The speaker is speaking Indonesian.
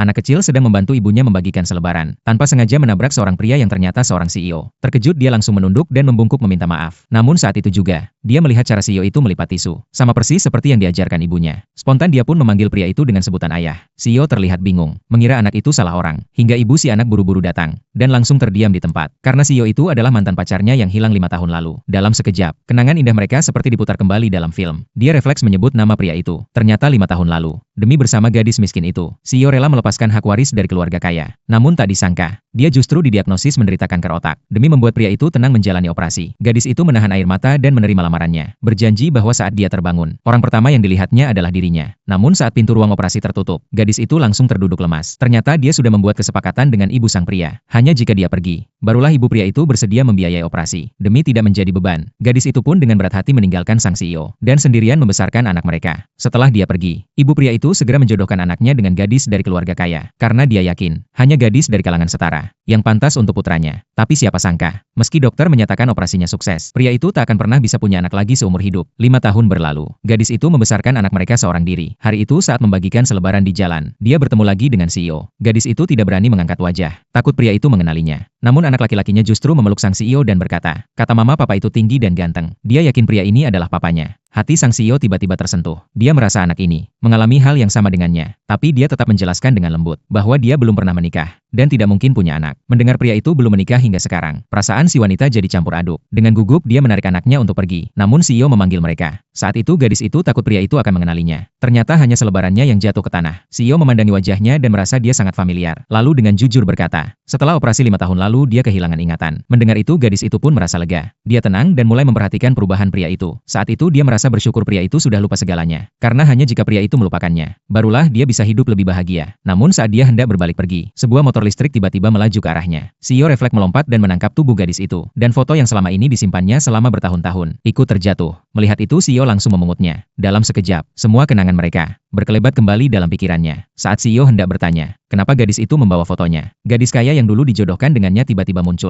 Anak kecil sedang membantu ibunya membagikan selebaran, tanpa sengaja menabrak seorang pria yang ternyata seorang CEO. Terkejut dia langsung menunduk dan membungkuk meminta maaf. Namun saat itu juga, dia melihat cara CEO itu melipat tisu. Sama persis seperti yang diajarkan ibunya. Spontan dia pun memanggil pria itu dengan sebutan ayah. CEO terlihat bingung, mengira anak itu salah orang. Hingga ibu si anak buru-buru datang, dan langsung terdiam di tempat. Karena CEO itu adalah mantan pacarnya yang hilang 5 tahun lalu. Dalam sekejap, kenangan indah mereka seperti diputar kembali dalam film. Dia refleks menyebut nama pria itu. Ternyata 5 tahun lalu, demi bersama gadis miskin itu, CEO rela melepaskan hak waris dari keluarga kaya. Namun tak disangka, dia justru didiagnosis menderita kanker otak. Demi membuat pria itu tenang menjalani operasi, gadis itu menahan air mata dan menerima lamarannya. Berjanji bahwa saat dia terbangun, orang pertama yang dilihatnya adalah dirinya. Namun saat pintu ruang operasi tertutup, gadis itu langsung terduduk lemas. Ternyata dia sudah membuat kesepakatan dengan ibu sang pria. Hanya jika dia pergi, barulah ibu pria itu bersedia membiayai operasi. Demi tidak menjadi beban, gadis itu pun dengan berat hati meninggalkan sang CEO, dan sendirian membesarkan anak mereka. Setelah dia pergi, ibu pria itu segera menjodohkan anaknya dengan gadis dari keluarga kaya. Karena dia yakin, hanya gadis dari kalangan setara yang pantas untuk putranya. Tapi siapa sangka, meski dokter menyatakan operasinya sukses, pria itu tak akan pernah bisa punya anak lagi seumur hidup. 5 tahun berlalu, gadis itu membesarkan anak mereka seorang diri. Hari itu saat membagikan selebaran di jalan, dia bertemu lagi dengan CEO. Gadis itu tidak berani mengangkat wajah, takut pria itu mengenalinya. Namun anak laki-lakinya justru memeluk sang CEO dan berkata, kata mama papa itu tinggi dan ganteng. Dia yakin pria ini adalah papanya. Hati sang CEO tiba-tiba tersentuh. Dia merasa anak ini mengalami hal yang sama dengannya. Tapi dia tetap menjelaskan dengan lembut bahwa dia belum pernah menikah dan tidak mungkin punya anak. Mendengar pria itu belum menikah hingga sekarang, perasaan si wanita jadi campur aduk. Dengan gugup dia menarik anaknya untuk pergi. Namun CEO memanggil mereka. Saat itu gadis itu takut pria itu akan mengenalinya. Ternyata hanya selebarannya yang jatuh ke tanah. CEO memandangi wajahnya dan merasa dia sangat familiar. Lalu dengan jujur berkata, setelah operasi 5 tahun lalu dia kehilangan ingatan. Mendengar itu gadis itu pun merasa lega. Dia tenang dan mulai memperhatikan perubahan pria itu. Saat itu dia merasa bersyukur pria itu sudah lupa segalanya. Karena hanya jika pria itu melupakannya, barulah dia bisa hidup lebih bahagia. Namun saat dia hendak berbalik pergi, sebuah motor listrik tiba-tiba melaju ke arahnya. CEO refleks melompat dan menangkap tubuh gadis itu. Dan foto yang selama ini disimpannya selama bertahun-tahun ikut terjatuh. Melihat itu CEO langsung memungutnya. Dalam sekejap, semua kenangan mereka berkelebat kembali dalam pikirannya. Saat CEO hendak bertanya, kenapa gadis itu membawa fotonya, gadis kaya yang dulu dijodohkan dengannya tiba-tiba muncul.